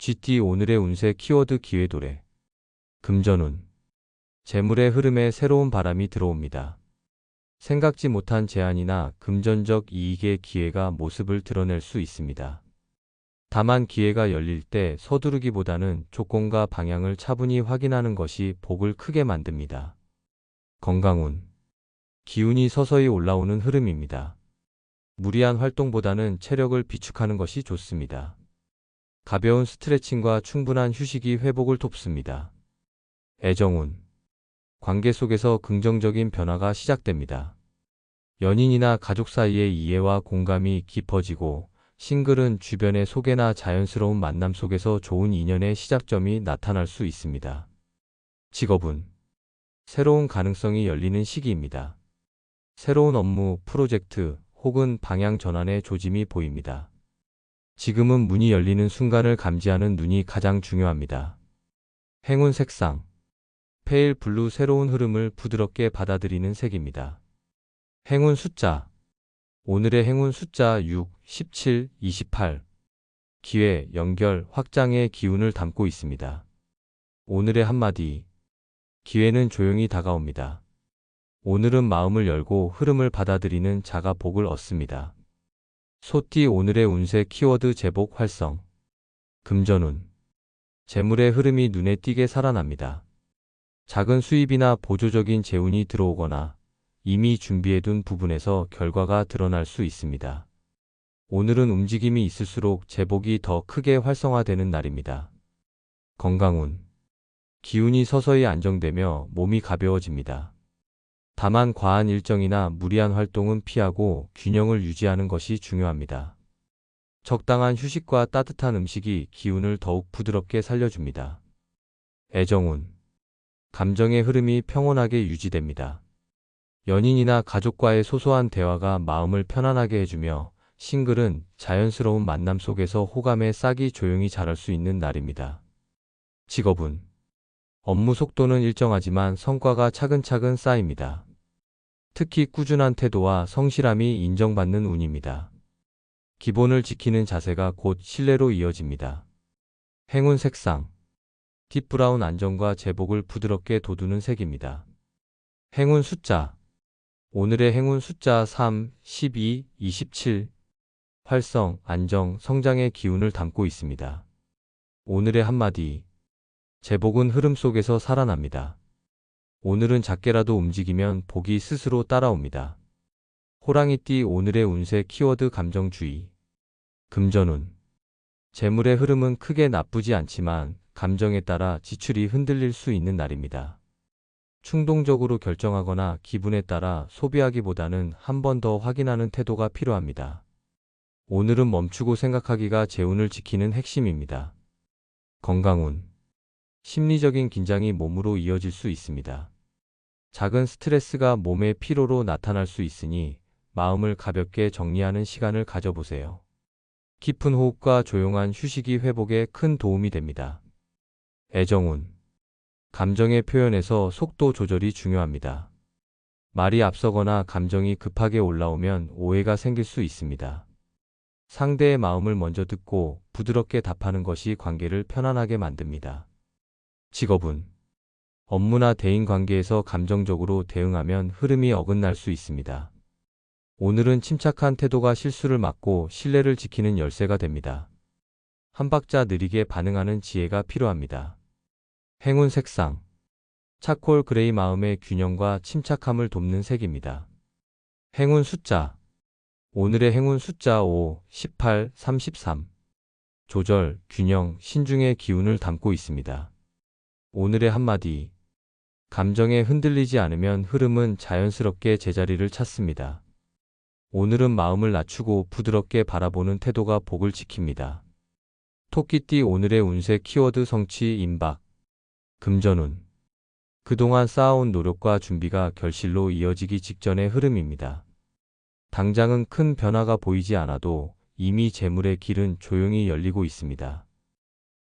GT 오늘의 운세 키워드 기회도래. 금전운. 재물의 흐름에 새로운 바람이 들어옵니다. 생각지 못한 제안이나 금전적 이익의 기회가 모습을 드러낼 수 있습니다. 다만 기회가 열릴 때 서두르기보다는 조건과 방향을 차분히 확인하는 것이 복을 크게 만듭니다. 건강운. 기운이 서서히 올라오는 흐름입니다. 무리한 활동보다는 체력을 비축하는 것이 좋습니다. 가벼운 스트레칭과 충분한 휴식이 회복을 돕습니다. 애정운. 관계 속에서 긍정적인 변화가 시작됩니다. 연인이나 가족 사이의 이해와 공감이 깊어지고, 싱글은 주변의 소개나 자연스러운 만남 속에서 좋은 인연의 시작점이 나타날 수 있습니다. 직업운. 새로운 가능성이 열리는 시기입니다. 새로운 업무, 프로젝트 혹은 방향 전환의 조짐이 보입니다. 지금은 문이 열리는 순간을 감지하는 눈이 가장 중요합니다. 행운 색상. 페일 블루. 새로운 흐름을 부드럽게 받아들이는 색입니다. 행운 숫자. 오늘의 행운 숫자 6, 17, 28. 기회, 연결, 확장의 기운을 담고 있습니다. 오늘의 한마디. 기회는 조용히 다가옵니다. 오늘은 마음을 열고 흐름을 받아들이는 자가 복을 얻습니다. 소띠 오늘의 운세 키워드 제복 활성. 금전운. 재물의 흐름이 눈에 띄게 살아납니다. 작은 수입이나 보조적인 재운이 들어오거나 이미 준비해둔 부분에서 결과가 드러날 수 있습니다. 오늘은 움직임이 있을수록 제복이 더 크게 활성화되는 날입니다. 건강운. 기운이 서서히 안정되며 몸이 가벼워집니다. 다만 과한 일정이나 무리한 활동은 피하고 균형을 유지하는 것이 중요합니다. 적당한 휴식과 따뜻한 음식이 기운을 더욱 부드럽게 살려줍니다. 애정운. 감정의 흐름이 평온하게 유지됩니다. 연인이나 가족과의 소소한 대화가 마음을 편안하게 해주며, 싱글은 자연스러운 만남 속에서 호감의 싹이 조용히 자랄 수 있는 날입니다. 직업운. 업무 속도는 일정하지만 성과가 차근차근 쌓입니다. 특히 꾸준한 태도와 성실함이 인정받는 운입니다. 기본을 지키는 자세가 곧 신뢰로 이어집니다. 행운 색상. 딥브라운. 안정과 제복을 부드럽게 돋우는 색입니다. 행운 숫자. 오늘의 행운 숫자 3, 12, 27. 활성, 안정, 성장의 기운을 담고 있습니다. 오늘의 한마디. 제복은 흐름 속에서 살아납니다. 오늘은 작게라도 움직이면 복이 스스로 따라옵니다. 호랑이띠 오늘의 운세 키워드 감정주의. 금전운. 재물의 흐름은 크게 나쁘지 않지만 감정에 따라 지출이 흔들릴 수 있는 날입니다. 충동적으로 결정하거나 기분에 따라 소비하기보다는 한 번 더 확인하는 태도가 필요합니다. 오늘은 멈추고 생각하기가 재운을 지키는 핵심입니다. 건강운. 심리적인 긴장이 몸으로 이어질 수 있습니다. 작은 스트레스가 몸의 피로로 나타날 수 있으니 마음을 가볍게 정리하는 시간을 가져보세요. 깊은 호흡과 조용한 휴식이 회복에 큰 도움이 됩니다. 애정운. 감정의 표현에서 속도 조절이 중요합니다. 말이 앞서거나 감정이 급하게 올라오면 오해가 생길 수 있습니다. 상대의 마음을 먼저 듣고 부드럽게 답하는 것이 관계를 편안하게 만듭니다. 직업운. 업무나 대인관계에서 감정적으로 대응하면 흐름이 어긋날 수 있습니다. 오늘은 침착한 태도가 실수를 막고 신뢰를 지키는 열쇠가 됩니다. 한 박자 느리게 반응하는 지혜가 필요합니다. 행운 색상. 차콜 그레이. 마음의 균형과 침착함을 돕는 색입니다. 행운 숫자. 오늘의 행운 숫자 5, 18, 33. 조절, 균형, 신중의 기운을 담고 있습니다. 오늘의 한마디. 감정에 흔들리지 않으면 흐름은 자연스럽게 제자리를 찾습니다. 오늘은 마음을 낮추고 부드럽게 바라보는 태도가 복을 지킵니다. 토끼띠 오늘의 운세 키워드 성취 임박. 금전운. 그동안 쌓아온 노력과 준비가 결실로 이어지기 직전의 흐름입니다. 당장은 큰 변화가 보이지 않아도 이미 재물의 길은 조용히 열리고 있습니다.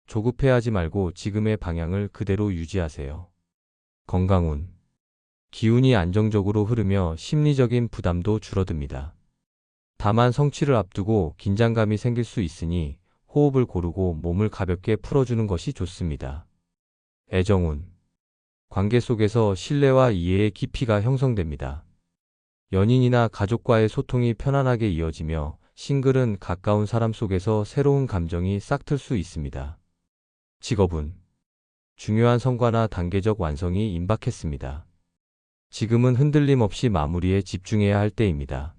조급해하지 말고 지금의 방향을 그대로 유지하세요. 건강운. 기운이 안정적으로 흐르며 심리적인 부담도 줄어듭니다. 다만 성취를 앞두고 긴장감이 생길 수 있으니 호흡을 고르고 몸을 가볍게 풀어주는 것이 좋습니다. 애정운. 관계 속에서 신뢰와 이해의 깊이가 형성됩니다. 연인이나 가족과의 소통이 편안하게 이어지며 싱글은 가까운 사람 속에서 새로운 감정이 싹틀 수 있습니다. 직업운. 중요한 성과나 단계적 완성이 임박했습니다. 지금은 흔들림 없이 마무리에 집중해야 할 때입니다.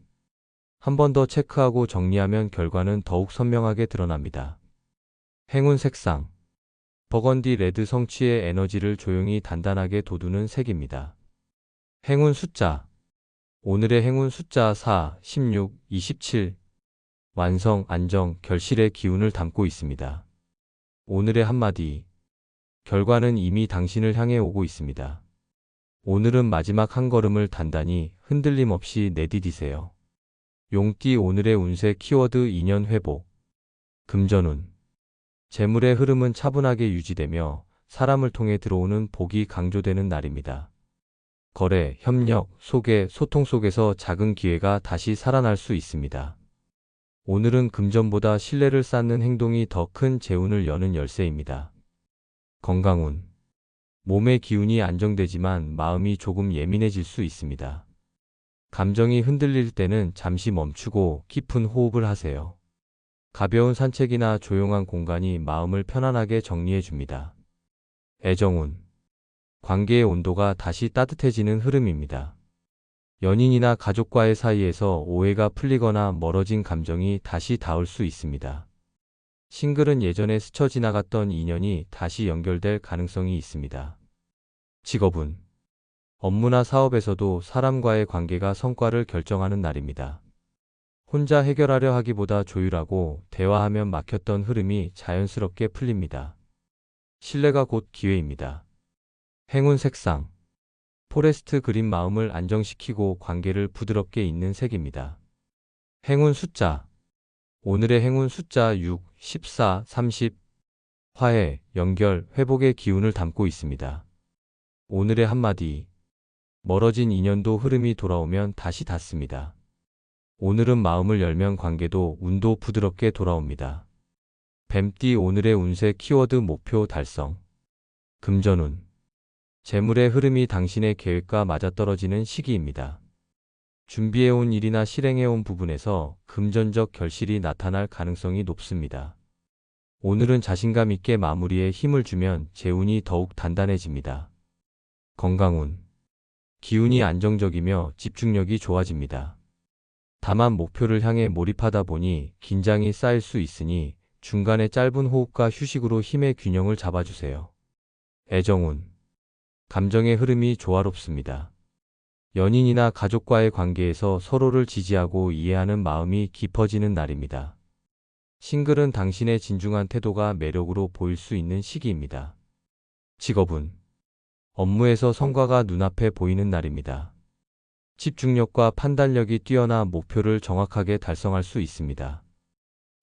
한 번 더 체크하고 정리하면 결과는 더욱 선명하게 드러납니다. 행운 색상. 버건디 레드 성취의 에너지를 조용히 단단하게 돋우는 색입니다. 행운 숫자. 오늘의 행운 숫자 4, 16, 27. 완성, 안정, 결실의 기운을 담고 있습니다. 오늘의 한마디. 결과는 이미 당신을 향해 오고 있습니다. 오늘은 마지막 한 걸음을 단단히 흔들림 없이 내디디세요. 용띠 오늘의 운세 키워드 인연 회복. 금전운. 재물의 흐름은 차분하게 유지되며 사람을 통해 들어오는 복이 강조되는 날입니다. 거래, 협력, 소개, 소통 속에서 작은 기회가 다시 살아날 수 있습니다. 오늘은 금전보다 신뢰를 쌓는 행동이 더 큰 재운을 여는 열쇠입니다. 건강운. 몸의 기운이 안정되지만 마음이 조금 예민해질 수 있습니다. 감정이 흔들릴 때는 잠시 멈추고 깊은 호흡을 하세요. 가벼운 산책이나 조용한 공간이 마음을 편안하게 정리해 줍니다. 애정운. 관계의 온도가 다시 따뜻해지는 흐름입니다. 연인이나 가족과의 사이에서 오해가 풀리거나 멀어진 감정이 다시 닿을 수 있습니다. 싱글은 예전에 스쳐 지나갔던 인연이 다시 연결될 가능성이 있습니다. 직업운. 업무나 사업에서도 사람과의 관계가 성과를 결정하는 날입니다. 혼자 해결하려 하기보다 조율하고 대화하면 막혔던 흐름이 자연스럽게 풀립니다. 신뢰가 곧 기회입니다. 행운 색상. 포레스트 그린 마음을 안정시키고 관계를 부드럽게 잇는 색입니다. 행운 숫자. 오늘의 행운 숫자 6, 14, 30. 화해, 연결, 회복의 기운을 담고 있습니다. 오늘의 한마디. 멀어진 인연도 흐름이 돌아오면 다시 닿습니다. 오늘은 마음을 열면 관계도 운도 부드럽게 돌아옵니다. 뱀띠 오늘의 운세 키워드 목표 달성. 금전운. 재물의 흐름이 당신의 계획과 맞아떨어지는 시기입니다. 준비해온 일이나 실행해온 부분에서 금전적 결실이 나타날 가능성이 높습니다. 오늘은 자신감 있게 마무리에 힘을 주면 재운이 더욱 단단해집니다. 건강운. 기운이 안정적이며 집중력이 좋아집니다. 다만 목표를 향해 몰입하다 보니 긴장이 쌓일 수 있으니 중간에 짧은 호흡과 휴식으로 힘의 균형을 잡아주세요. 애정운. 감정의 흐름이 조화롭습니다. 연인이나 가족과의 관계에서 서로를 지지하고 이해하는 마음이 깊어지는 날입니다. 싱글은 당신의 진중한 태도가 매력으로 보일 수 있는 시기입니다. 직업운. 업무에서 성과가 눈앞에 보이는 날입니다. 집중력과 판단력이 뛰어나 목표를 정확하게 달성할 수 있습니다.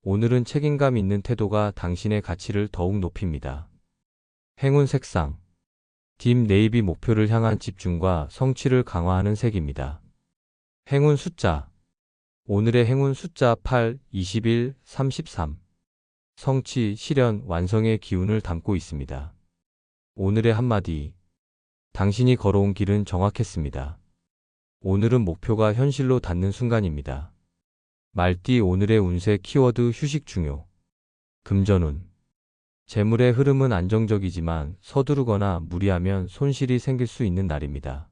오늘은 책임감 있는 태도가 당신의 가치를 더욱 높입니다. 행운 색상. 딥 네이비 목표를 향한 집중과 성취를 강화하는 색입니다. 행운 숫자. 오늘의 행운 숫자 8, 21, 33. 성취, 실현, 완성의 기운을 담고 있습니다. 오늘의 한마디. 당신이 걸어온 길은 정확했습니다. 오늘은 목표가 현실로 닿는 순간입니다. 말띠 오늘의 운세 키워드 휴식 중요. 금전운. 재물의 흐름은 안정적이지만 서두르거나 무리하면 손실이 생길 수 있는 날입니다.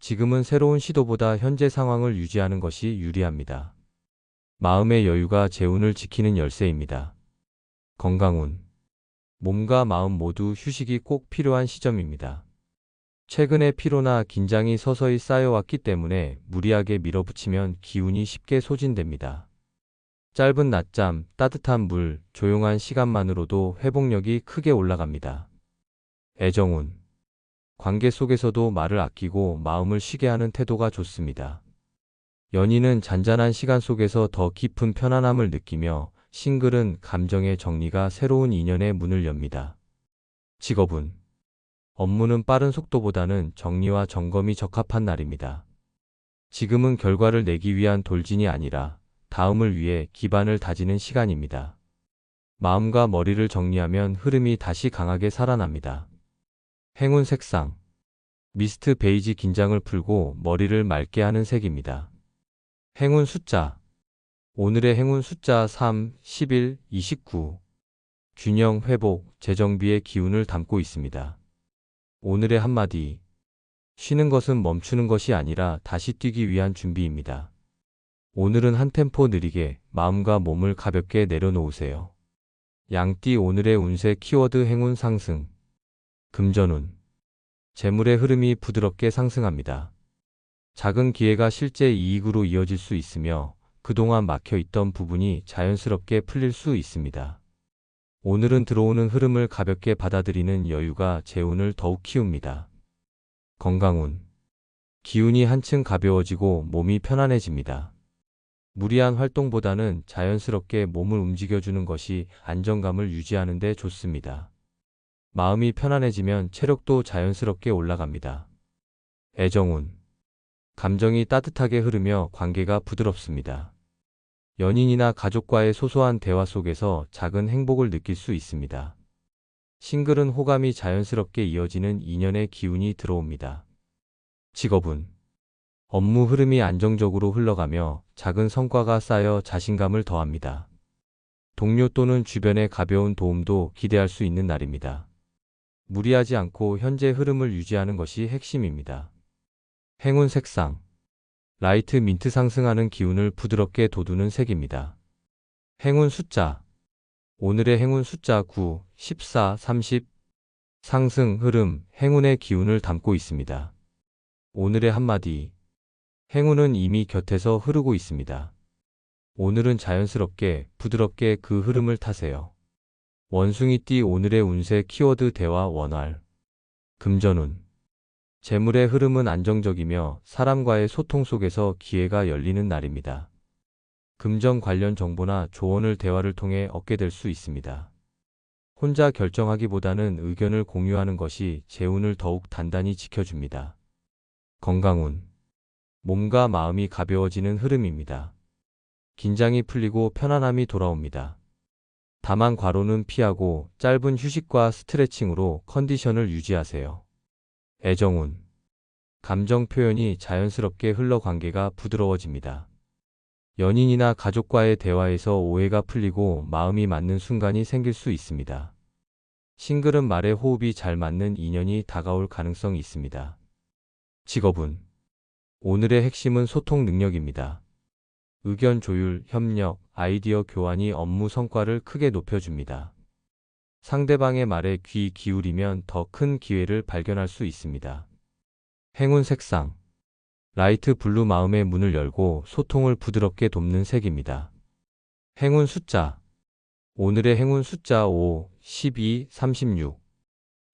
지금은 새로운 시도보다 현재 상황을 유지하는 것이 유리합니다. 마음의 여유가 재운을 지키는 열쇠입니다. 건강운. 몸과 마음 모두 휴식이 꼭 필요한 시점입니다. 최근에 피로나 긴장이 서서히 쌓여왔기 때문에 무리하게 밀어붙이면 기운이 쉽게 소진됩니다. 짧은 낮잠, 따뜻한 물, 조용한 시간만으로도 회복력이 크게 올라갑니다. 애정운. 관계 속에서도 말을 아끼고 마음을 쉬게 하는 태도가 좋습니다. 연인은 잔잔한 시간 속에서 더 깊은 편안함을 느끼며 싱글은 감정의 정리가 새로운 인연의 문을 엽니다. 직업운. 업무는 빠른 속도보다는 정리와 점검이 적합한 날입니다. 지금은 결과를 내기 위한 돌진이 아니라 다음을 위해 기반을 다지는 시간입니다. 마음과 머리를 정리하면 흐름이 다시 강하게 살아납니다. 행운 색상. 미스트 베이지 긴장을 풀고 머리를 맑게 하는 색입니다. 행운 숫자. 오늘의 행운 숫자 3, 11, 29. 균형, 회복, 재정비의 기운을 담고 있습니다. 오늘의 한마디. 쉬는 것은 멈추는 것이 아니라 다시 뛰기 위한 준비입니다. 오늘은 한 템포 느리게 마음과 몸을 가볍게 내려놓으세요. 양띠 오늘의 운세 키워드 행운 상승. 금전운. 재물의 흐름이 부드럽게 상승합니다. 작은 기회가 실제 이익으로 이어질 수 있으며 그동안 막혀 있던 부분이 자연스럽게 풀릴 수 있습니다. 오늘은 들어오는 흐름을 가볍게 받아들이는 여유가 재운을 더욱 키웁니다. 건강운. 기운이 한층 가벼워지고 몸이 편안해집니다. 무리한 활동보다는 자연스럽게 몸을 움직여주는 것이 안정감을 유지하는 데 좋습니다. 마음이 편안해지면 체력도 자연스럽게 올라갑니다. 애정운. 감정이 따뜻하게 흐르며 관계가 부드럽습니다. 연인이나 가족과의 소소한 대화 속에서 작은 행복을 느낄 수 있습니다. 싱글은 호감이 자연스럽게 이어지는 인연의 기운이 들어옵니다. 직업운. 업무 흐름이 안정적으로 흘러가며 작은 성과가 쌓여 자신감을 더합니다. 동료 또는 주변의 가벼운 도움도 기대할 수 있는 날입니다. 무리하지 않고 현재 흐름을 유지하는 것이 핵심입니다. 행운 색상. 라이트 민트 상승하는 기운을 부드럽게 돋우는 색입니다. 행운 숫자. 오늘의 행운 숫자 9, 14, 30. 상승, 흐름, 행운의 기운을 담고 있습니다. 오늘의 한마디. 행운은 이미 곁에서 흐르고 있습니다. 오늘은 자연스럽게, 부드럽게 그 흐름을 타세요. 원숭이띠 오늘의 운세 키워드 대화 원활. 금전운. 재물의 흐름은 안정적이며 사람과의 소통 속에서 기회가 열리는 날입니다. 금전 관련 정보나 조언을 대화를 통해 얻게 될 수 있습니다. 혼자 결정하기보다는 의견을 공유하는 것이 재운을 더욱 단단히 지켜줍니다. 건강운. 몸과 마음이 가벼워지는 흐름입니다. 긴장이 풀리고 편안함이 돌아옵니다. 다만 과로는 피하고 짧은 휴식과 스트레칭으로 컨디션을 유지하세요. 애정운. 감정 표현이 자연스럽게 흘러 관계가 부드러워집니다. 연인이나 가족과의 대화에서 오해가 풀리고 마음이 맞는 순간이 생길 수 있습니다. 싱글은 말에 호흡이 잘 맞는 인연이 다가올 가능성이 있습니다. 직업운. 오늘의 핵심은 소통 능력입니다. 의견 조율, 협력, 아이디어 교환이 업무 성과를 크게 높여줍니다. 상대방의 말에 귀 기울이면 더 큰 기회를 발견할 수 있습니다. 행운 색상. 라이트 블루 마음의 문을 열고 소통을 부드럽게 돕는 색입니다. 행운 숫자. 오늘의 행운 숫자 5, 12, 36.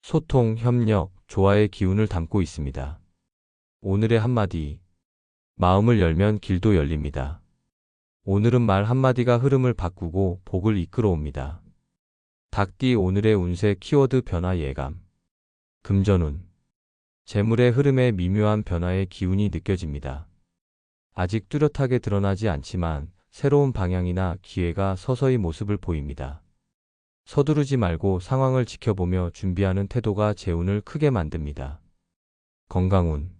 소통, 협력, 조화의 기운을 담고 있습니다. 오늘의 한마디. 마음을 열면 길도 열립니다. 오늘은 말 한마디가 흐름을 바꾸고 복을 이끌어옵니다. 닭띠 오늘의 운세 키워드 변화 예감. 금전운. 재물의 흐름에 미묘한 변화의 기운이 느껴집니다. 아직 뚜렷하게 드러나지 않지만 새로운 방향이나 기회가 서서히 모습을 보입니다. 서두르지 말고 상황을 지켜보며 준비하는 태도가 재운을 크게 만듭니다. 건강운.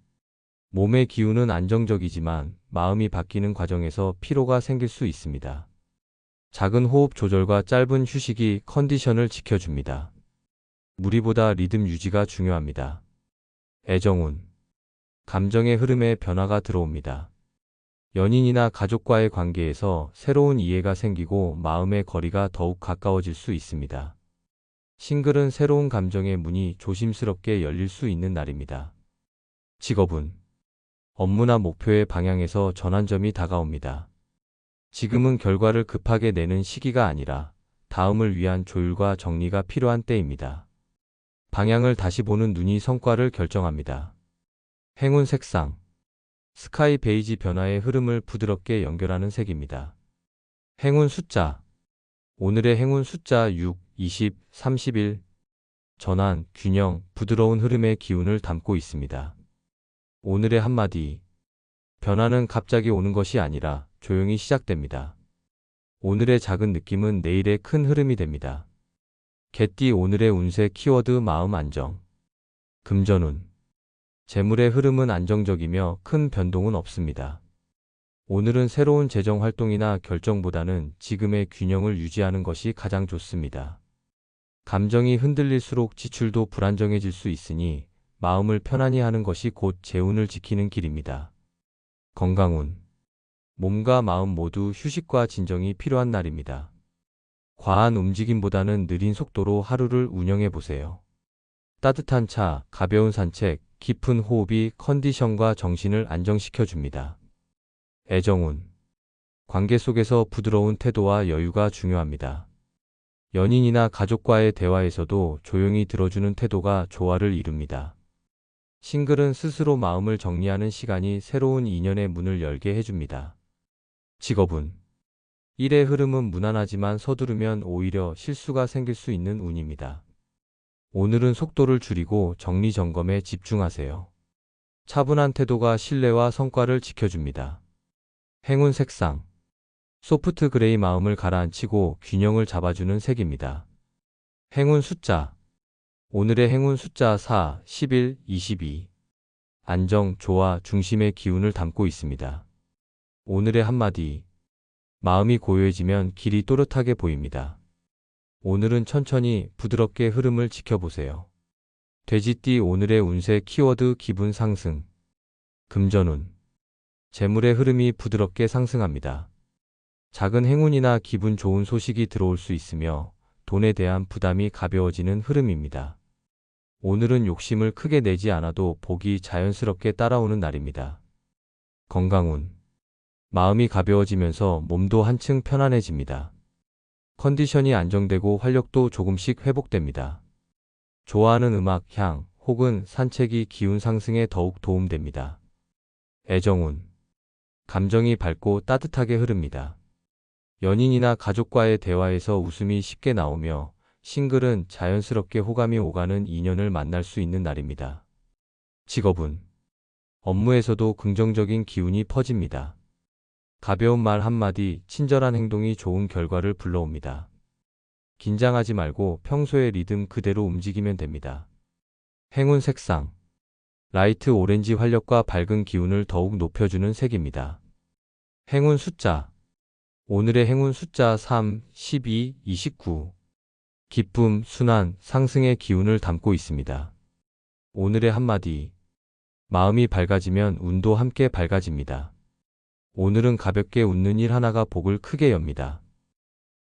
몸의 기운은 안정적이지만 마음이 바뀌는 과정에서 피로가 생길 수 있습니다. 작은 호흡 조절과 짧은 휴식이 컨디션을 지켜줍니다. 무리보다 리듬 유지가 중요합니다. 애정운. 감정의 흐름에 변화가 들어옵니다. 연인이나 가족과의 관계에서 새로운 이해가 생기고 마음의 거리가 더욱 가까워질 수 있습니다. 싱글은 새로운 감정의 문이 조심스럽게 열릴 수 있는 날입니다. 직업운. 업무나 목표의 방향에서 전환점이 다가옵니다. 지금은 결과를 급하게 내는 시기가 아니라 다음을 위한 조율과 정리가 필요한 때입니다. 방향을 다시 보는 눈이 성과를 결정합니다. 행운 색상. 스카이 베이지 변화의 흐름을 부드럽게 연결하는 색입니다. 행운 숫자. 오늘의 행운 숫자 6, 20, 31. 전환, 균형, 부드러운 흐름의 기운을 담고 있습니다. 오늘의 한마디. 변화는 갑자기 오는 것이 아니라 조용히 시작됩니다. 오늘의 작은 느낌은 내일의 큰 흐름이 됩니다. 개띠 오늘의 운세 키워드 마음 안정. 금전운. 재물의 흐름은 안정적이며 큰 변동은 없습니다. 오늘은 새로운 재정 활동이나 결정보다는 지금의 균형을 유지하는 것이 가장 좋습니다. 감정이 흔들릴수록 지출도 불안정해질 수 있으니 마음을 편안히 하는 것이 곧 재운을 지키는 길입니다. 건강운. 몸과 마음 모두 휴식과 진정이 필요한 날입니다. 과한 움직임보다는 느린 속도로 하루를 운영해 보세요. 따뜻한 차, 가벼운 산책, 깊은 호흡이 컨디션과 정신을 안정시켜 줍니다. 애정운. 관계 속에서 부드러운 태도와 여유가 중요합니다. 연인이나 가족과의 대화에서도 조용히 들어주는 태도가 조화를 이룹니다. 싱글은 스스로 마음을 정리하는 시간이 새로운 인연의 문을 열게 해줍니다. 직업운. 일의 흐름은 무난하지만 서두르면 오히려 실수가 생길 수 있는 운입니다. 오늘은 속도를 줄이고 정리점검에 집중하세요. 차분한 태도가 신뢰와 성과를 지켜줍니다. 행운 색상. 소프트 그레이 마음을 가라앉히고 균형을 잡아주는 색입니다. 행운 숫자. 오늘의 행운 숫자 4, 11, 22. 안정, 조화, 중심의 기운을 담고 있습니다. 오늘의 한마디. 마음이 고요해지면 길이 또렷하게 보입니다. 오늘은 천천히 부드럽게 흐름을 지켜보세요. 돼지띠 오늘의 운세 키워드 기분 상승. 금전운. 재물의 흐름이 부드럽게 상승합니다. 작은 행운이나 기분 좋은 소식이 들어올 수 있으며 돈에 대한 부담이 가벼워지는 흐름입니다. 오늘은 욕심을 크게 내지 않아도 복이 자연스럽게 따라오는 날입니다. 건강운. 마음이 가벼워지면서 몸도 한층 편안해집니다. 컨디션이 안정되고 활력도 조금씩 회복됩니다. 좋아하는 음악, 향, 혹은 산책이 기운 상승에 더욱 도움됩니다. 애정운. 감정이 밝고 따뜻하게 흐릅니다. 연인이나 가족과의 대화에서 웃음이 쉽게 나오며 싱글은 자연스럽게 호감이 오가는 인연을 만날 수 있는 날입니다. 직업운. 업무에서도 긍정적인 기운이 퍼집니다. 가벼운 말 한마디, 친절한 행동이 좋은 결과를 불러옵니다. 긴장하지 말고 평소의 리듬 그대로 움직이면 됩니다. 행운 색상. 라이트 오렌지 활력과 밝은 기운을 더욱 높여주는 색입니다. 행운 숫자. 오늘의 행운 숫자 3, 12, 29. 기쁨, 순환, 상승의 기운을 담고 있습니다. 오늘의 한마디. 마음이 밝아지면 운도 함께 밝아집니다. 오늘은 가볍게 웃는 일 하나가 복을 크게 엽니다.